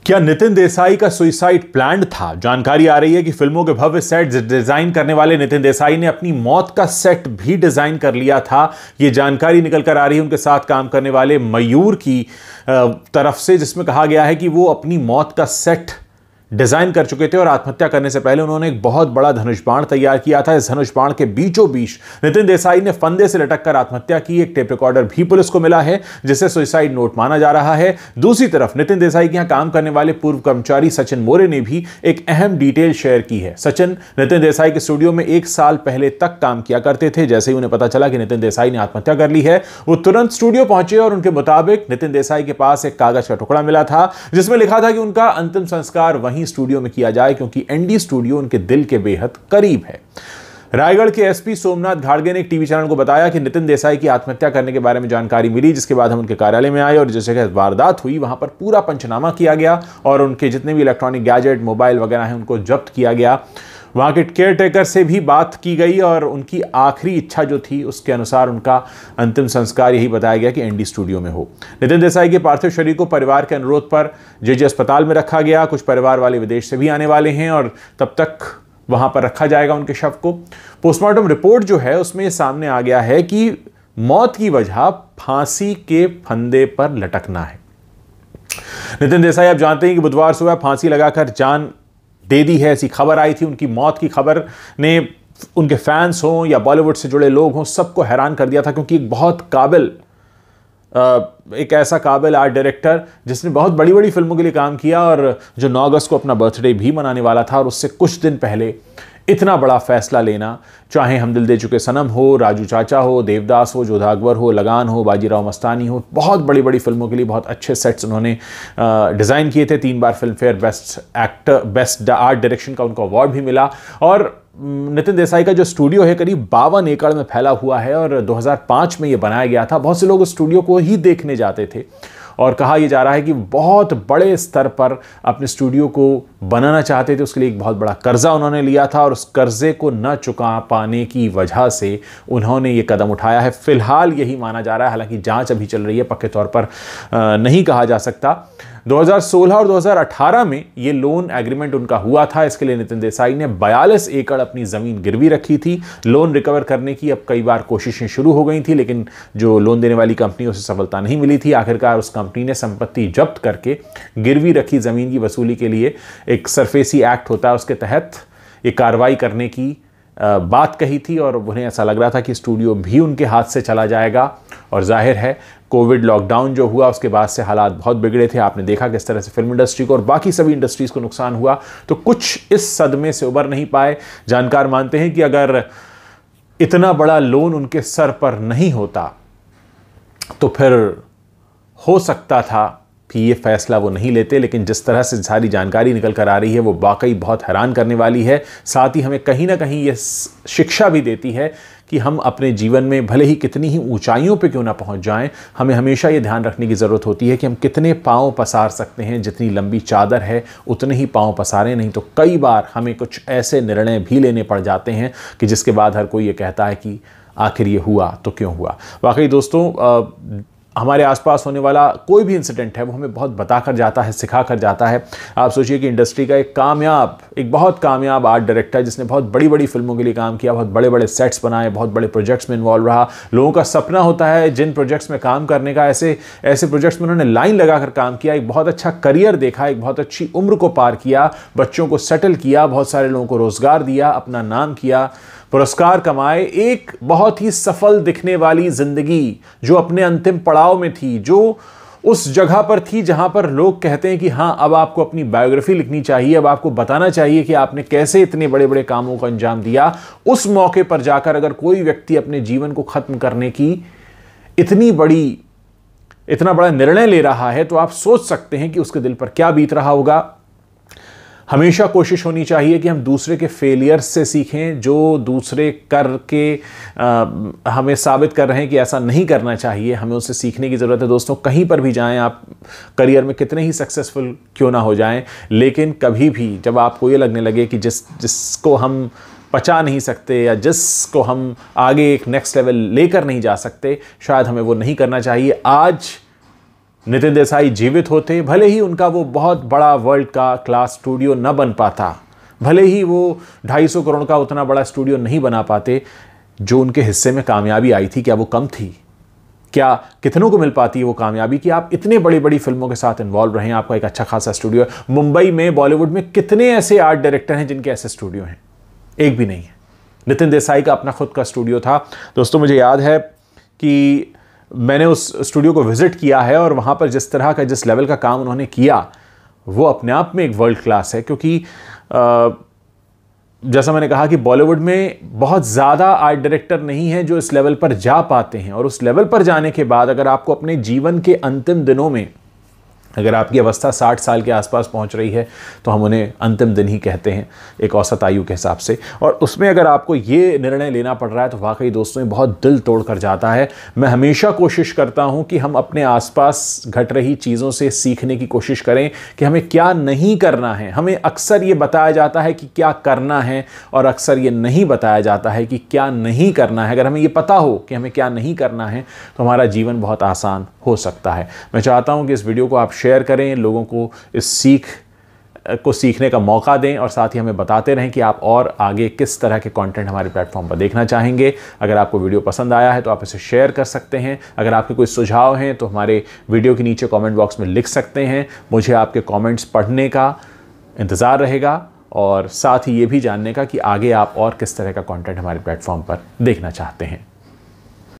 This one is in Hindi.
क्या नितिन देसाई का सुसाइड प्लान्ड था? जानकारी आ रही है कि फिल्मों के भव्य सेट डिजाइन करने वाले नितिन देसाई ने अपनी मौत का सेट भी डिजाइन कर लिया था। यह जानकारी निकल कर आ रही है उनके साथ काम करने वाले मयूर की तरफ से, जिसमें कहा गया है कि वो अपनी मौत का सेट डिजाइन कर चुके थे और आत्महत्या करने से पहले उन्होंने एक बहुत बड़ा धनुष बाण तैयार किया था। इस धनुष बाण के बीचों बीच नितिन देसाई ने फंदे से लटक कर आत्महत्या की। एक टेप रिकॉर्डर भी पुलिस को मिला है जिसे सुसाइड नोट माना जा रहा है। दूसरी तरफ नितिन देसाई के यहां काम करने वाले पूर्व कर्मचारी सचिन मोरे ने भी एक अहम डिटेल शेयर की है। सचिन नितिन देसाई के स्टूडियो में 1 साल पहले तक काम किया करते थे। जैसे ही उन्हें पता चला कि नितिन देसाई ने आत्महत्या कर ली है, वो तुरंत स्टूडियो पहुंचे और उनके मुताबिक नितिन देसाई के पास एक कागज का टुकड़ा मिला था जिसमें लिखा था कि उनका अंतिम संस्कार वहीं स्टूडियो में किया जाए, क्योंकि एनडी स्टूडियो उनके दिल के बेहद करीब है। रायगढ़ के एसपी सोमनाथ घाड़गे ने एक टीवी चैनल को बताया कि नितिन देसाई की आत्महत्या करने के बारे में जानकारी मिली, जिसके बाद हम उनके कार्यालय में आए और जिस जगह वारदात हुई वहां पर पूरा पंचनामा किया गया और उनके जितने भी इलेक्ट्रॉनिक गैजेट, मोबाइल वगैरह हैं उनको जब्त किया गया। वहाँ के केयर टेकर से भी बात की गई और उनकी आखिरी इच्छा जो थी उसके अनुसार उनका अंतिम संस्कार यही बताया गया कि एनडी स्टूडियो में हो। नितिन देसाई के पार्थिव शरीर को परिवार के अनुरोध पर जेजे अस्पताल में रखा गया। कुछ परिवार वाले विदेश से भी आने वाले हैं और तब तक वहाँ पर रखा जाएगा उनके शव को। पोस्टमार्टम रिपोर्ट जो है उसमें ये सामने आ गया है कि मौत की वजह फांसी के फंदे पर लटकना है। नितिन देसाई आप जानते हैं कि बुधवार सुबह फांसी लगाकर जान दे दी है, ऐसी खबर आई थी। उनकी मौत की खबर ने उनके फैंस हों या बॉलीवुड से जुड़े लोग हों, सबको हैरान कर दिया था, क्योंकि एक बहुत काबिल एक ऐसा काबिल आर्ट डायरेक्टर जिसने बहुत बड़ी बड़ी फिल्मों के लिए काम किया और जो 9 अगस्त को अपना बर्थडे भी मनाने वाला था, और उससे कुछ दिन पहले इतना बड़ा फैसला लेना, चाहे हम दिल दे चुके सनम हो, राजू चाचा हो, देवदास हो, जोधा अकबर हो, लगान हो, बाजीराव मस्तानी हो, बहुत बड़ी बड़ी फिल्मों के लिए बहुत अच्छे सेट्स उन्होंने डिज़ाइन किए थे। 3 बार Filmfare best actor, best art direction का उनको अवार्ड भी मिला। और नितिन देसाई का जो स्टूडियो है करीब 52 एकड़ में फैला हुआ है और 2005 में ये बनाया गया था। बहुत से लोग उस स्टूडियो को ही देखने जाते थे और कहा यह जा रहा है कि बहुत बड़े स्तर पर अपने स्टूडियो को बनाना चाहते थे। उसके लिए एक बहुत बड़ा कर्जा उन्होंने लिया था और उस कर्जे को न चुका पाने की वजह से उन्होंने ये कदम उठाया है। फिलहाल यही माना जा रहा है, हालांकि जांच अभी चल रही है, पक्के तौर पर नहीं कहा जा सकता। 2016 और 2018 में ये लोन एग्रीमेंट उनका हुआ था। इसके लिए नितिन देसाई ने 42 एकड़ अपनी ज़मीन गिरवी रखी थी। लोन रिकवर करने की अब कई बार कोशिशें शुरू हो गई थी, लेकिन जो लोन देने वाली कंपनी उसे सफलता नहीं मिली थी। आखिरकार उस कंपनी ने संपत्ति जब्त करके गिरवी रखी ज़मीन की वसूली के लिए एक सरफेसी एक्ट होता है, उसके तहत ये कार्रवाई करने की बात कही थी और उन्हें ऐसा लग रहा था कि स्टूडियो भी उनके हाथ से चला जाएगा। और जाहिर है कोविड लॉकडाउन जो हुआ उसके बाद से हालात बहुत बिगड़े थे। आपने देखा किस तरह से फिल्म इंडस्ट्री को और बाकी सभी इंडस्ट्रीज को नुकसान हुआ, तो कुछ इस सदमे से उबर नहीं पाए। जानकार मानते हैं कि अगर इतना बड़ा लोन उनके सर पर नहीं होता तो फिर हो सकता था कि ये फैसला वो नहीं लेते। लेकिन जिस तरह से सारी जानकारी निकल कर आ रही है वो वाकई बहुत हैरान करने वाली है। साथ ही हमें कहीं ना कहीं ये शिक्षा भी देती है कि हम अपने जीवन में भले ही कितनी ही ऊंचाइयों पे क्यों ना पहुंच जाएं, हमें हमेशा ये ध्यान रखने की ज़रूरत होती है कि हम कितने पाँव पसार सकते हैं। जितनी लंबी चादर है उतने ही पाँव पसारें, नहीं तो कई बार हमें कुछ ऐसे निर्णय भी लेने पड़ जाते हैं कि जिसके बाद हर कोई ये कहता है कि आखिर ये हुआ तो क्यों हुआ। वाकई दोस्तों, हमारे आसपास होने वाला कोई भी इंसिडेंट है वो हमें बहुत बता कर जाता है, सिखा कर जाता है। आप सोचिए कि इंडस्ट्री का एक बहुत कामयाब आर्ट डायरेक्टर जिसने बहुत बड़ी बड़ी फिल्मों के लिए काम किया, बहुत बड़े बड़े सेट्स बनाए, बहुत बड़े प्रोजेक्ट्स में इन्वॉल्व रहा। लोगों का सपना होता है जिन प्रोजेक्ट्स में काम करने का, ऐसे प्रोजेक्ट्स में उन्होंने लाइन लगाकर काम किया, एक बहुत अच्छा करियर देखा, एक बहुत अच्छी उम्र को पार किया, बच्चों को सेटल किया, बहुत सारे लोगों को रोजगार दिया, अपना नाम किया, पुरस्कार कमाए, एक बहुत ही सफल दिखने वाली जिंदगी जो अपने अंतिम पड़ाव में थी, जो उस जगह पर थी जहां पर लोग कहते हैं कि हाँ अब आपको अपनी बायोग्राफी लिखनी चाहिए, अब आपको बताना चाहिए कि आपने कैसे इतने बड़े बड़े कामों को अंजाम दिया। उस मौके पर जाकर अगर कोई व्यक्ति अपने जीवन को खत्म करने की इतना बड़ा निर्णय ले रहा है तो आप सोच सकते हैं कि उसके दिल पर क्या बीत रहा होगा। हमेशा कोशिश होनी चाहिए कि हम दूसरे के फेलियर से सीखें, जो दूसरे करके हमें साबित कर रहे हैं कि ऐसा नहीं करना चाहिए, हमें उससे सीखने की ज़रूरत है। दोस्तों, कहीं पर भी जाएं, आप करियर में कितने ही सक्सेसफुल क्यों ना हो जाएं, लेकिन कभी भी जब आपको ये लगने लगे कि जिसको हम पचा नहीं सकते या जिसको हम आगे एक नेक्स्ट लेवल लेकर नहीं जा सकते, शायद हमें वो नहीं करना चाहिए। आज नितिन देसाई जीवित होते, भले ही उनका वो बहुत बड़ा वर्ल्ड का क्लास स्टूडियो न बन पाता, भले ही वो 250 करोड़ का उतना बड़ा स्टूडियो नहीं बना पाते, जो उनके हिस्से में कामयाबी आई थी क्या वो कम थी? क्या कितनों को मिल पाती है वो कामयाबी कि आप इतने बड़ी बड़ी फिल्मों के साथ इन्वॉल्व रहे हैं, आपका एक अच्छा खासा स्टूडियो है? मुंबई में, बॉलीवुड में कितने ऐसे आर्ट डायरेक्टर हैं जिनके ऐसे स्टूडियो हैं? एक भी नहीं है। नितिन देसाई का अपना खुद का स्टूडियो था। दोस्तों, मुझे याद है कि मैंने उस स्टूडियो को विजिट किया है और वहाँ पर जिस तरह का, जिस लेवल का काम उन्होंने किया, वो अपने आप में एक वर्ल्ड क्लास है। क्योंकि जैसा मैंने कहा कि बॉलीवुड में बहुत ज़्यादा आर्ट डायरेक्टर नहीं हैं जो इस लेवल पर जा पाते हैं, और उस लेवल पर जाने के बाद अगर आपको अपने जीवन के अंतिम दिनों में, अगर आपकी अवस्था 60 साल के आसपास पहुंच रही है, तो हम उन्हें अंतिम दिन ही कहते हैं एक औसत आयु के हिसाब से, और उसमें अगर आपको ये निर्णय लेना पड़ रहा है तो वाकई दोस्तों ये बहुत दिल तोड़ कर जाता है। मैं हमेशा कोशिश करता हूं कि हम अपने आसपास घट रही चीज़ों से सीखने की कोशिश करें कि हमें क्या नहीं करना है। हमें अक्सर ये बताया जाता है कि क्या करना है, और अक्सर ये नहीं बताया जाता है कि क्या नहीं करना है। अगर हमें ये पता हो कि हमें क्या नहीं करना है तो हमारा जीवन बहुत आसान हो सकता है। मैं चाहता हूं कि इस वीडियो को आप शेयर करें, लोगों को इस सीख को सीखने का मौका दें, और साथ ही हमें बताते रहें कि आप और आगे किस तरह के कंटेंट हमारे प्लेटफॉर्म पर देखना चाहेंगे। अगर आपको वीडियो पसंद आया है तो आप इसे शेयर कर सकते हैं। अगर आपके कोई सुझाव हैं तो हमारे वीडियो के नीचे कमेंट बॉक्स में लिख सकते हैं। मुझे आपके कमेंट्स पढ़ने का इंतज़ार रहेगा, और साथ ही ये भी जानने का कि आगे आप और किस तरह का कंटेंट हमारे प्लेटफॉर्म पर देखना चाहते हैं।